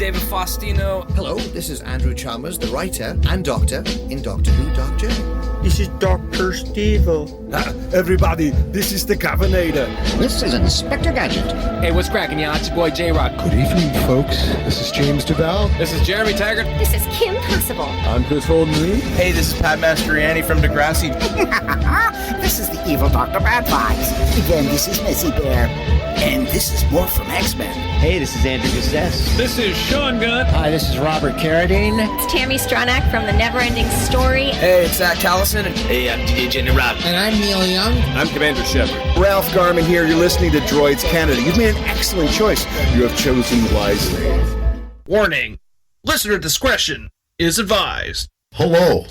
David Faustino. Hello, this is Andrew Chalmers, the writer and doctor in Doctor Who, Doctor. This is Dr. Steve-O. Everybody, this is the Governator. This is Inspector Gadget. Hey, what's cracking, y'all? It's your boy J-Rock. Good evening, folks. This is James DeBell. This is Jeremy Taggart. This is Kim Possible. I'm Chris Holden-Lee. Hey, this is Pat Mastroianni from Degrassi. This is the evil Dr. Bad Vibes. Again, this is Missy Bear. And this is more from X-Men. Hey, this is Andrew Gustess. This is Sean Gunn. Hi, this is Robert Carradine. It's Tammy Stronach from The Neverending Story. Hey, it's Zach Callison. Hey, I'm DJ Jenny Rob. And I'm Neil Young. I'm Commander Shepard. Ralph Garman here. You're listening to Droids Canada. You've made an excellent choice. You have chosen wisely. Warning. Listener discretion is advised. Hello.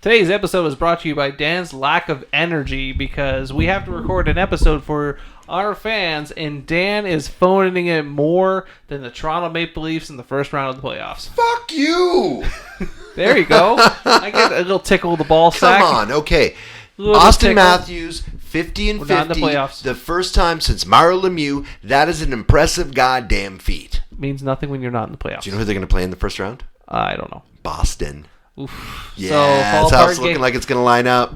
Today's episode is brought to you by Dan's lack of energy because we have to record an episode for our fans, and Dan is phoning it more than the Toronto Maple Leafs in the first round of the playoffs. Fuck you! There you go. I get a little tickle of the ball sack. Come on, okay. Austin Matthews, 50 and 50. The first time since Mario Lemieux. That is an impressive goddamn feat. Means nothing when you're not in the playoffs. Do you know who they're going to play in the first round? I don't know. Boston. Oof. Yeah, that's how it's looking like it's going to line up.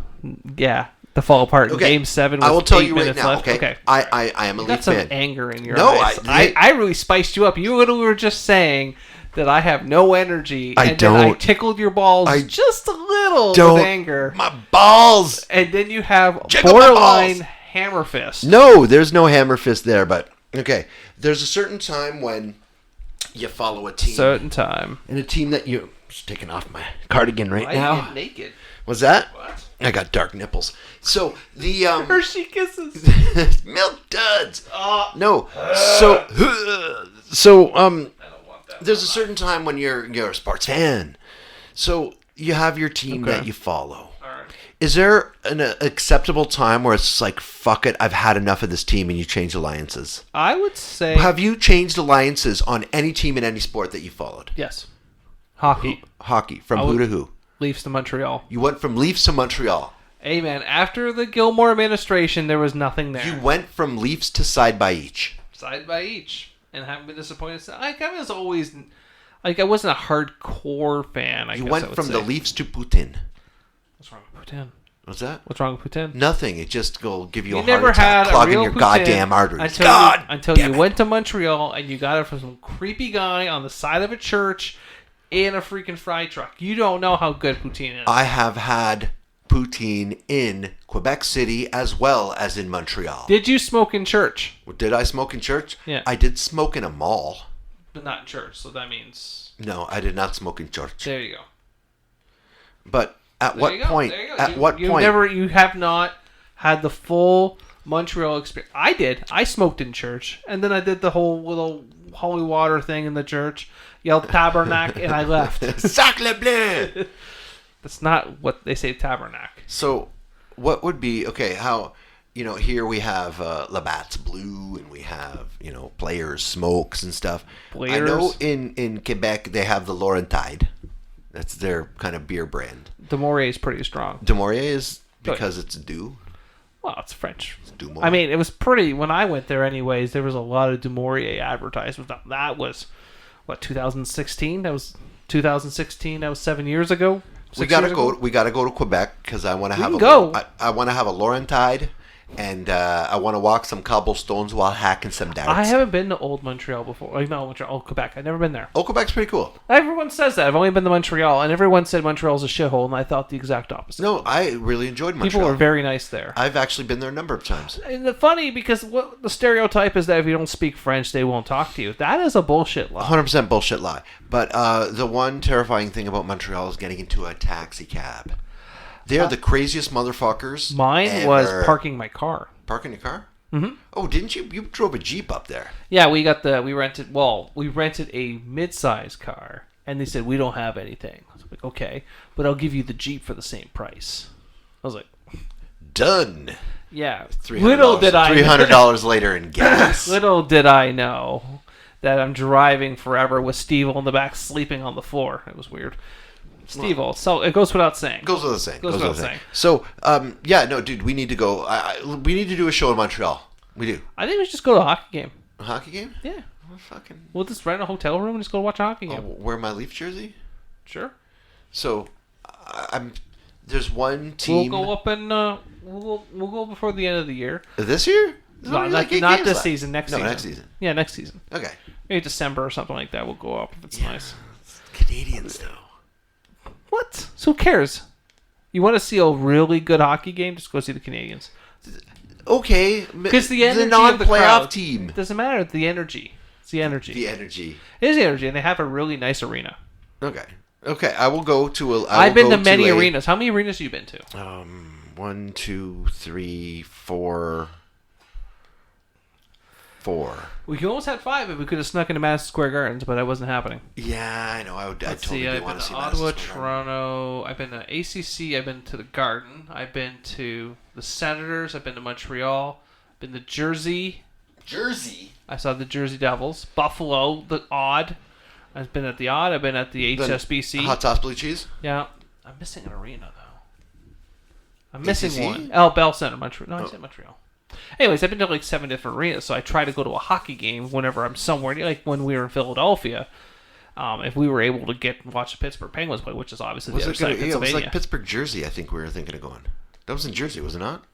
Yeah, the fall apart in Game 7 with I will tell 8 you right minutes now. left. Okay. I am a Leaf fan. You got some anger in your eyes. I really spiced you up. You were just saying that I have no energy. Then I tickled your balls just a little with anger. My balls! And then you have borderline hammer fist. No, there's no hammer fist there, but okay. There's a certain time when you follow a team. Certain time. And a team that you... Just taking off my cardigan now. Why are you naked? Was that? What? I got dark nipples. So the Hershey Kisses. Milk duds. No. There's a certain time when you're a sports fan. So you have your team that you follow. All right. Is there an acceptable time where it's like, fuck it, I've had enough of this team, and you change alliances? I would say... Have you changed alliances on any team in any sport that you followed? Yes. Hockey. From who to who? Leafs to Montreal. You went from Leafs to Montreal. Hey, man, after the Gilmore administration, there was nothing there. You went from Leafs to side by each. Side by each. And haven't been disappointed. I was always... I wasn't a hardcore fan, I guess I would say. You went from the Leafs to Putin. What's wrong with Putin? What's that? What's wrong with Putin? Nothing. It just will give you a never heart attack, had clogging a real your Putin goddamn arteries. Until you went to Montreal and you got it from some creepy guy on the side of a church in a freaking fry truck. You don't know how good poutine is. I have had poutine in Quebec City as well as in Montreal. Did you smoke in church? Did I smoke in church? Yeah. I did smoke in a mall. But not in church, so that means... No, I did not smoke in church. There you go. But at what point? At what point? You have not had the full Montreal experience. I did. I smoked in church, and then I did the whole little holy water thing in the church, yelled tabernacle, and I left. Sacre bleu! That's not what they say, tabernacle. So, what would be how? Here we have Labatt's Blue, and we have Players Smokes and stuff. Players. I know in Quebec they have the Laurentide. That's their kind of beer brand. Demorier is pretty strong. Demorier is because it's Dew. Well, it's French. It's Dumont. I mean, it was pretty... When I went there anyways, there was a lot of Demorier advertisements. That was, 2016? That was 2016. That was 7 years ago. We gotta go to Quebec because I want to have I want to have a Laurentide. And I want to walk some cobblestones while hacking some darts. I haven't been to Old Montreal before. Like, no, Montreal, Old Quebec. I've never been there. Old Quebec's pretty cool. Everyone says that. I've only been to Montreal, and everyone said Montreal's a shithole, and I thought the exact opposite. No, I really enjoyed Montreal. People were very nice there. I've actually been there a number of times. And it's funny because what the stereotype is that if you don't speak French, they won't talk to you. That is a bullshit lie. 100% bullshit lie. But the one terrifying thing about Montreal is getting into a taxi cab. They're the craziest motherfuckers. Mine was parking my car. Parking your car? Mm-hmm. Oh, didn't you? You drove a Jeep up there. Yeah, we rented a mid-size car, and they said, we don't have anything. I was like, okay, but I'll give you the Jeep for the same price. I was like... Done. Yeah. Little did I... $300 later in gas. Little did I know that I'm driving forever with Steve on the back sleeping on the floor. It was weird. Steve-O. So it goes without saying. Goes without saying. So, dude, we need to go. We need to do a show in Montreal. We do. I think we should just go to a hockey game. A hockey game? Yeah. We'll just rent a hotel room and just go watch a hockey game. Wear my Leaf jersey? Sure. So, there's one team... We'll go up and... we'll go before the end of the year. This year? No, not this season. Next season. Next season. Yeah, next season. Okay. Maybe December or something like that. We'll go up if it's nice. Canadians, though. What? So who cares? You want to see a really good hockey game? Just go see the Canadians. Okay. Because the energy non-playoff of the crowd team. It doesn't matter. The energy. It's the energy. The energy. It is the energy, and they have a really nice arena. Okay. I will go to a... I've been to many arenas. How many arenas have you been to? 1, 2, 3, 4... 4. We almost had 5 if we could have snuck into Madison Square Gardens, but that wasn't happening. Yeah, I know. I totally do want to see Ottawa, Madison Square Garden. Toronto. I've been to ACC. I've been to the Garden. I've been to the Senators. I've been to Montreal. I've been to Jersey. Jersey? I saw the Jersey Devils. Buffalo, the Odd. I've been at the Odd. I've been at the HSBC. Hot sauce blue cheese? Yeah. I'm missing an arena, though. I'm missing ACC? one. Oh, Bell Center, Montreal. No, I said Montreal. Anyways, I've been to like 7 different arenas, so I try to go to a hockey game whenever I'm somewhere. Like when we were in Philadelphia, if we were able to watch the Pittsburgh Penguins play, which is obviously the other side of Pennsylvania. It was like Pittsburgh, Jersey, I think we were thinking of going. That was in Jersey, was it not?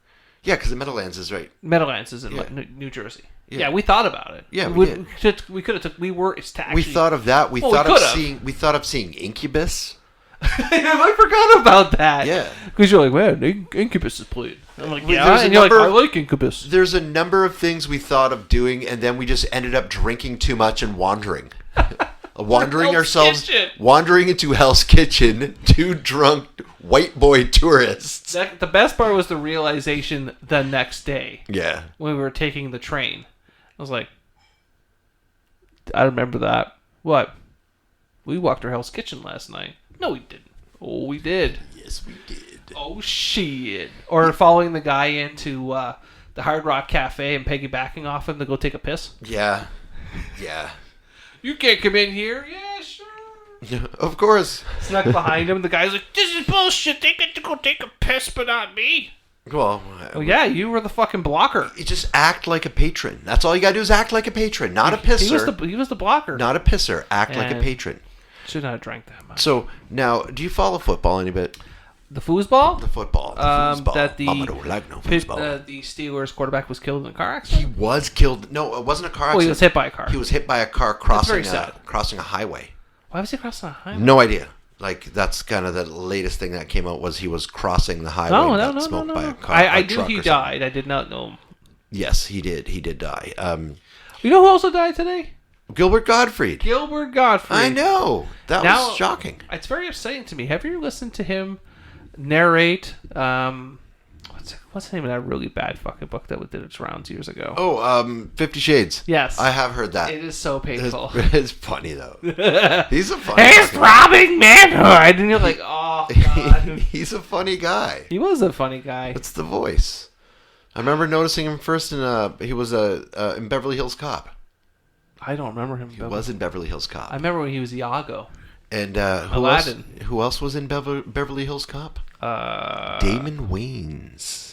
Yeah, because the Meadowlands is right. Meadowlands is in New Jersey. Yeah, we thought about it. Yeah, we did. We could have took. We were. We thought of that. We thought of seeing Incubus. I forgot about that. Yeah, because you're like, man, Incubus is played. I'm like, yeah, and you're like, I like Incubus. There's a number of things we thought of doing, and then we just ended up drinking too much and wandering. Wandering into Hell's Kitchen, 2 drunk white boy tourists. The best part was the realization the next day. Yeah. When we were taking the train. I was like, I remember that. What? We walked to Hell's Kitchen last night. No, we didn't. Oh, we did. Yes, we did. Oh, shit. Or following the guy into the Hard Rock Cafe and piggybacking off him to go take a piss. Yeah. Yeah. You can't come in here. Yeah, sure. Of course. Snuck behind him. The guy's like, this is bullshit. They get to go take a piss, but not me. Well, yeah, you were the fucking blocker. You just act like a patron. That's all you gotta do is act like a patron, not a pisser. He was the blocker. Not a pisser. Act like a patron. Should not have drank that much. So, now, do you follow football any bit? The foosball? The football. The foosball. That the Steelers quarterback was killed in a car accident? He was killed. No, it wasn't a car accident. Oh, he was hit by a car. He was hit by a car crossing a highway. Why was he crossing a highway? No idea. Like, that's kind of the latest thing that came out was he was crossing the highway and got smoked by a car. I knew he died. I did not know. Yes, he did. He did die. You know who also died today? Gilbert Gottfried. I know. That was shocking. It's very upsetting to me. Have you listened to him narrate what's the name of that really bad fucking book that did its rounds years ago? 50 Shades. Yes. I have heard that. It is so painful. It's funny though. He's a funny guy. He's throbbing manhood. And you're like, oh God. He's a funny guy. He was a funny guy. It's the voice. I remember noticing him first he was in Beverly Hills Cop. I don't remember him. He was in Beverly Hills Cop. I remember when he was Iago. And Aladdin. Who else was in Beverly Hills Cop? Damon Wayans.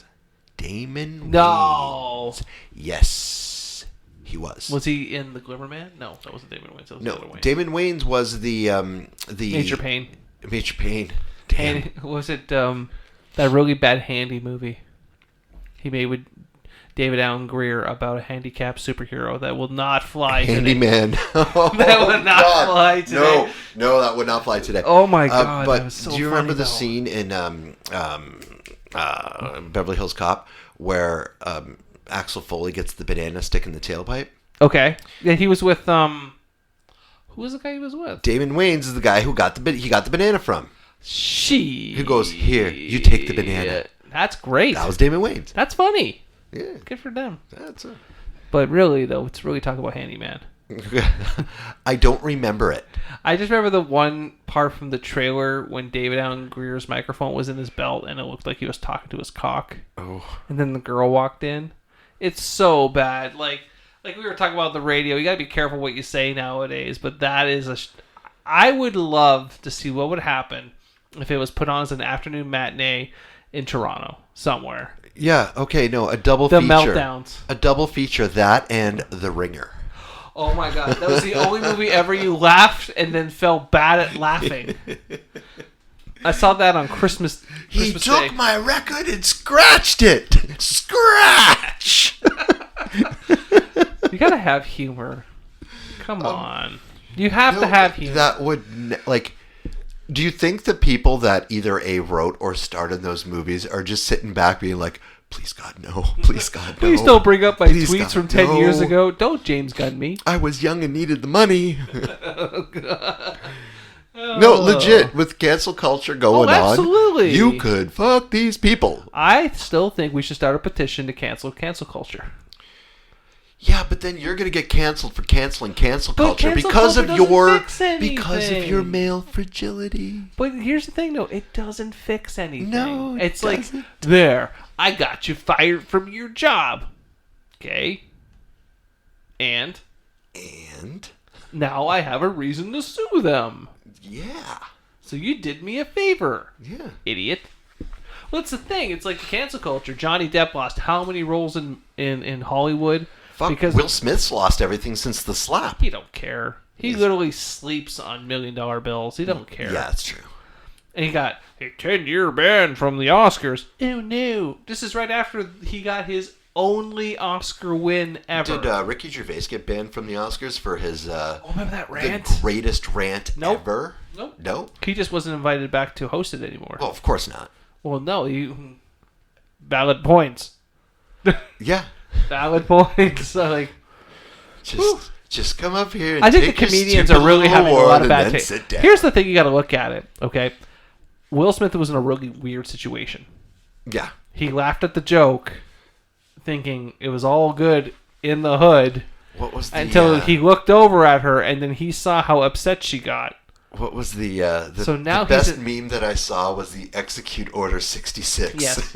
No. Wayans. Yes, he was. Was he in The Glimmer Man? No, that wasn't Damon Wayans. That was no, the other Wayans. Damon Wayans was the Major Payne. Major Payne. Damn. Was it that really bad Handy movie he made with David Allen Greer about a handicapped superhero that will not fly Handyman. today. That would not fly today. No, that would not fly today. Oh my God! But that was so do you remember the scene in Beverly Hills Cop where Axel Foley gets the banana stick in the tailpipe? Okay. Yeah, he was with who was the guy he was with? Damon Wayans is the guy who got the banana from. Who goes, here, you take the banana. That's great. That was Damon Wayans. That's funny. Yeah. Good for them. That's it. But really, though, it's really talking about Handyman. I don't remember it. I just remember the one part from the trailer when David Allen Greer's microphone was in his belt and it looked like he was talking to his cock. Oh. And then the girl walked in. It's so bad. Like we were talking about the radio. You got to be careful what you say nowadays. But that is I would love to see what would happen if it was put on as an afternoon matinee in Toronto somewhere. Yeah, okay, no, a double feature. The Meltdowns. A double feature, that and The Ringer. Oh my god, that was the only movie ever you laughed and then felt bad at laughing. I saw that on Christmas He Day. took my record and scratched it. Scratch! You gotta have humor. Come on. You have to have humor. That would, do you think the people that either A, wrote or starred in those movies are just sitting back being like, please God, no. Please God, no. Please don't bring up my Please, tweets God, from 10 no. years ago. Don't James Gunn me. I was young and needed the money. Oh, God. No, legit, with cancel culture going absolutely. on, you could fuck these people. I still think we should start a petition to cancel culture. Yeah, but then you're going to get canceled for canceling cancel culture cancel because culture of your male fragility. But here's the thing, though. It doesn't fix anything. No, it's like, there, I got you fired from your job. Okay? And now I have a reason to sue them. Yeah. So you did me a favor. Yeah. Idiot. Well, that's the thing. It's like the cancel culture. Johnny Depp lost how many roles in Hollywood? Fuck, because Will Smith's lost everything since the slap. He don't care. He literally sleeps on $1 million bills. He don't care. Yeah, that's true. And he got a 10-year ban from the Oscars. Oh, no. This is right after he got his only Oscar win ever. Did Ricky Gervais get banned from the Oscars for his remember that rant? The greatest rant ever? Nope. No? He just wasn't invited back to host it anymore. Well, of course not. Well, no. Valid points. Yeah. Valid points. So, like, just come up here and I think take the comedians your are really having a lot of bad taste. taste. Here's the thing you got to look at it, okay? Will Smith was in a really weird situation. Yeah. He laughed at the joke, thinking it was all good in the hood. What was the, until he looked over at her, and then he saw how upset she got. What was the best meme that I saw was the Execute Order 66. Yes.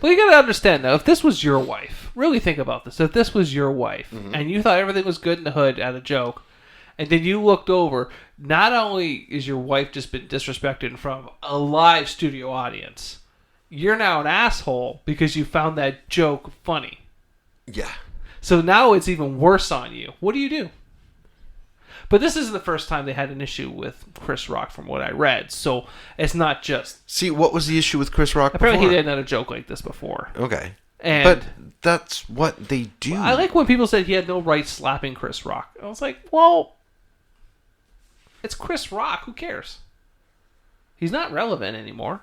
Well, you got to understand, though, if this was your wife, really think about this. If this was your wife, and you thought everything was good in the hood at a joke, and then you looked over, not only is your wife just been disrespected in front of a live studio audience, you're now an asshole because you found that joke funny. Yeah. So now it's even worse on you. What do you do? But this isn't the first time they had an issue with Chris Rock, from what I read. So it's not just... See, what was the issue with Chris Rock apparently before? He didn't have a joke like this before. Okay. And but that's what they do. I like when people said he had no right slapping Chris Rock. I was like, well, it's Chris Rock. Who cares? He's not relevant anymore.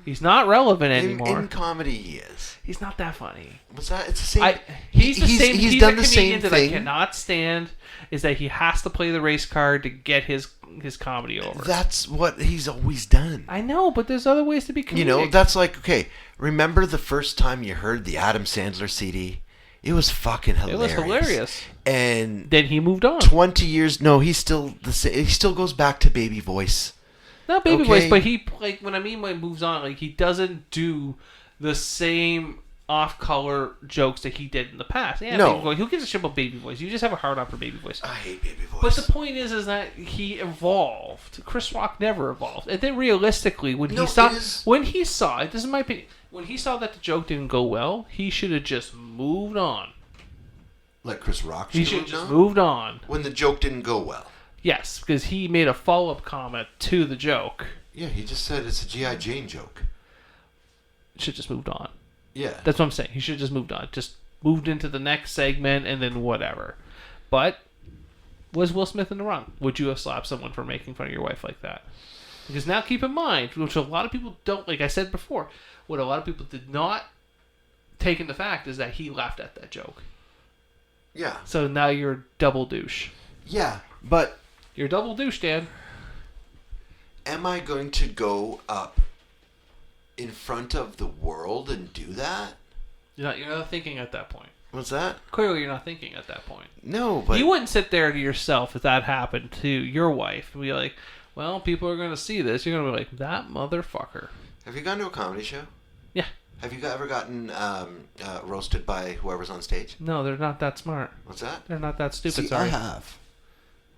He's not relevant anymore. In comedy, he is. He's not that funny. What's that? It's the same. He's done the same that thing. I cannot stand is that he has to play the race card to get his comedy over. That's what he's always done. I know, but there's other ways to be comedic. You know, that's like, okay, remember the first time you heard the Adam Sandler CD? It was fucking hilarious. It was hilarious. And then he moved on. 20 years, no, he's still the same. He still goes back to baby voice. Not baby voice, but he, like, when I mean when he moves on, like, he doesn't do the same off-color jokes that he did in the past. Yeah, no. Baby voice. Who gives a shit about baby voice? You just have a hard on for baby voice. I hate baby voice. But the point is that he evolved. Chris Rock never evolved. And then realistically, when he saw, this is my opinion, when he saw that the joke didn't go well, he should have just moved on. Like Chris Rock should have just moved on. When the joke didn't go well. Yes, because he made a follow-up comment to the joke. Yeah, he just said it's a G.I. Jane joke. Should just moved on. Yeah. That's what I'm saying. He should have just moved on. Just moved into the next segment and then whatever. But was Will Smith in the wrong? Would you have slapped someone for making fun of your wife like that? Because now keep in mind, which a lot of people don't, like I said before, what a lot of people did not take into fact is that he laughed at that joke. Yeah. So now you're a double douche. Yeah, but... You're a double douche, Dan. Am I going to go up in front of the world and do that? You're not thinking at that point. What's that? Clearly you're not thinking at that point. No, but... You wouldn't sit there to yourself if that happened to your wife and be like, well, people are going to see this. You're going to be like, that motherfucker. Have you gone to a comedy show? Yeah. Have you ever gotten roasted by whoever's on stage? No, they're not that smart. What's that? They're not that stupid. See, sorry. I have.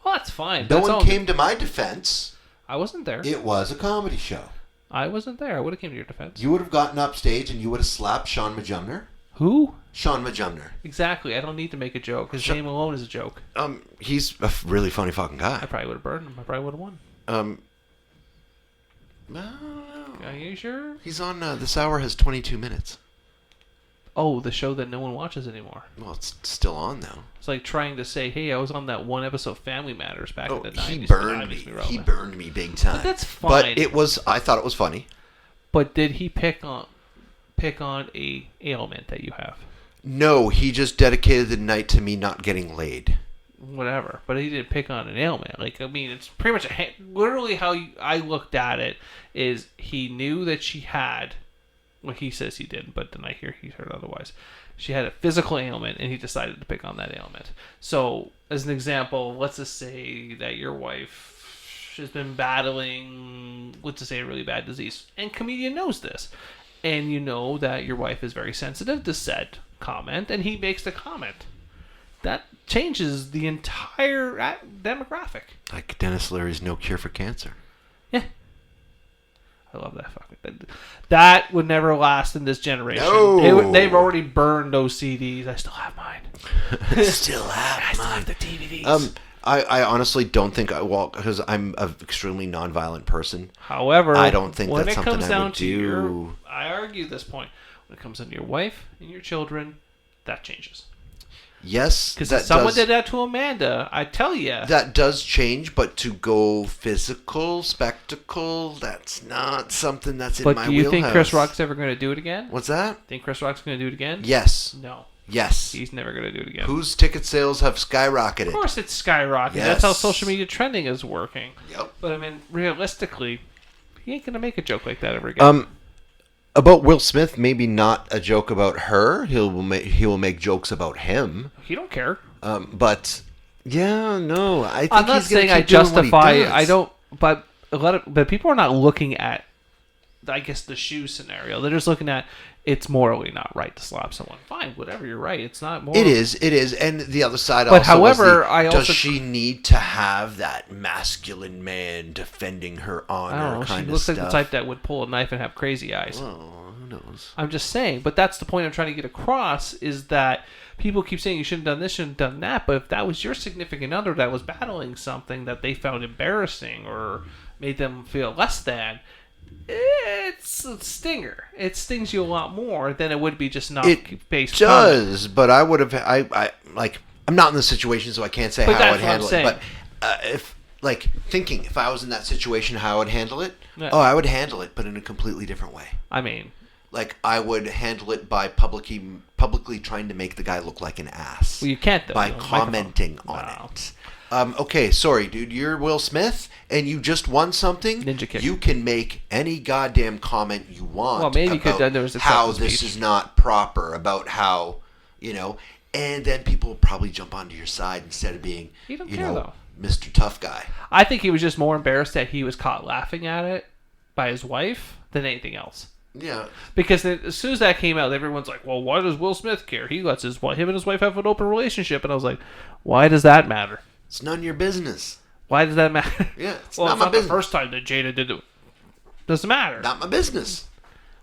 Well, that's fine. No one came to my defense. I wasn't there. It was a comedy show. I wasn't there. I would have came to your defense. You would have gotten up stage and you would have slapped Sean Majumner. Who? Sean Majumder. Exactly. I don't need to make a joke. His name alone is a joke. He's a really funny fucking guy. I probably would have burned him. I probably would have won. No. Are you sure? He's on. This hour has 22 minutes. Oh, the show that no one watches anymore. Well, it's still on though. It's like trying to say, "Hey, I was on that one episode of Family Matters back in the 90s." He burned me. He burned me big time. But that's fine. But it was. I thought it was funny. But did he pick on a ailment that you have? No, he just dedicated the night to me not getting laid. Whatever, but he didn't pick on an ailment. Like, I mean, it's pretty much literally how I looked at it is he knew that she had, well, he says he didn't, but then I hear he heard otherwise. She had a physical ailment, and he decided to pick on that ailment. So, as an example, let's just say that your wife has been battling, let's just say, a really bad disease, and comedian knows this, and you know that your wife is very sensitive to said comment, and he makes the comment. That changes the entire demographic. Like Dennis Leary's No Cure for Cancer. Yeah. I love that fucking... That would never last in this generation. No. They've already burned those CDs. I still have mine. I still have the DVDs. I honestly don't think because I'm an extremely nonviolent person. However, I don't think when that's it something comes I down would to do. I argue this point. When it comes down to your wife and your children, that changes. Yes, because if someone did that to Amanda, I tell you that does change. But to go physical spectacle, that's not something that's in my wheelhouse. But do you think Chris Rock's ever going to do it again? What's that? Think Chris Rock's going to do it again? Yes. No. Yes. He's never going to do it again. Whose ticket sales have skyrocketed? Of course it's skyrocketed. Yes. That's how social media trending is working. Yep. But I mean, realistically, he ain't going to make a joke like that ever again. About Will Smith, maybe not a joke about her. He will make jokes about him. He don't care. But yeah, no, I think I'm not he's saying I justify. I don't. But but people are not looking at, I guess, the shoe scenario. They're just looking at it's morally not right to slap someone. Fine, whatever. You're right. It's not moral. It is, and the other side. But also however, does she need to have that masculine man defending her honor? I don't know. Kind She of looks stuff? like the type that would pull a knife and have crazy eyes. Well, who knows? I'm just saying. But that's the point I'm trying to get across is that people keep saying you shouldn't have done this, shouldn't have done that. But if that was your significant other that was battling something that they found embarrassing or made them feel less than, it's a stinger. It stings you a lot more than it would be just not based. It does, but I would have. I'm not in the situation, so I can't say how I'd handle it. But if I was in that situation, how I would handle it? Yeah. Oh, I would handle it, but in a completely different way. I mean, like I would handle it by publicly trying to make the guy look like an ass. Well, you can't though. By commenting on it. Okay, sorry, dude. You're Will Smith, and you just won something. Ninja kick. You can make any goddamn comment you want. Well, maybe about there was how this is not proper. About how and then people will probably jump onto your side instead of being, though. Mr. Tough Guy. I think he was just more embarrassed that he was caught laughing at it by his wife than anything else. Yeah. Because as soon as that came out, everyone's like, well, why does Will Smith care? He lets him and his wife have an open relationship. And I was like, why does that matter? It's none of your business. Why does that matter? Yeah, it's well, not it's my not business. The first time that Jada did it. Doesn't matter. Not my business.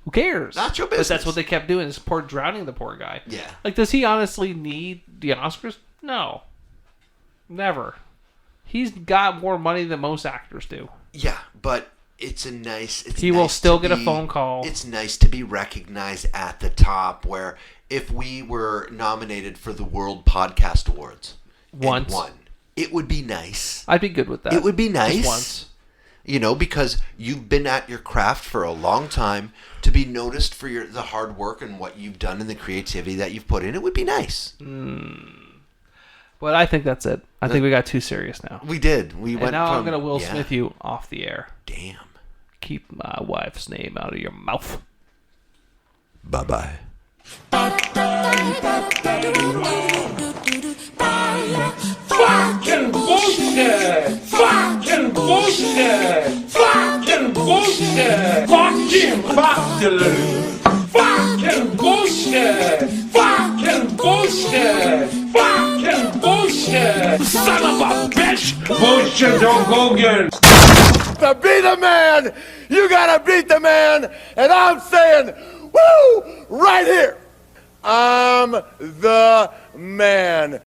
Who cares? Not your business. But that's what they kept doing, is drowning the poor guy. Yeah. Like, does he honestly need the Oscars? No. Never. He's got more money than most actors do. Yeah, but it's a nice... He will still get a phone call. It's nice to be recognized at the top, where if we were nominated for the World Podcast Awards once, and won, it would be nice. I'd be good with that. It would be nice. Just once. Because you've been at your craft for a long time, to be noticed for the hard work and what you've done and the creativity that you've put in. It would be nice. But I think that's it. I think we got too serious now. We did. We went. Now I'm going to Will Smith you off the air. Damn. Keep my wife's name out of your mouth. Bye-bye. Fucking bullshit! Fucking bullshit! Fucking bullshit! Fucking bullshit! Fucking bullshit! Fucking bullshit! Fucking bullshit! Son of a bitch! Bullshit, don't go again! To be the man, you gotta beat the man, and I'm saying, woo, right here. I'm the man.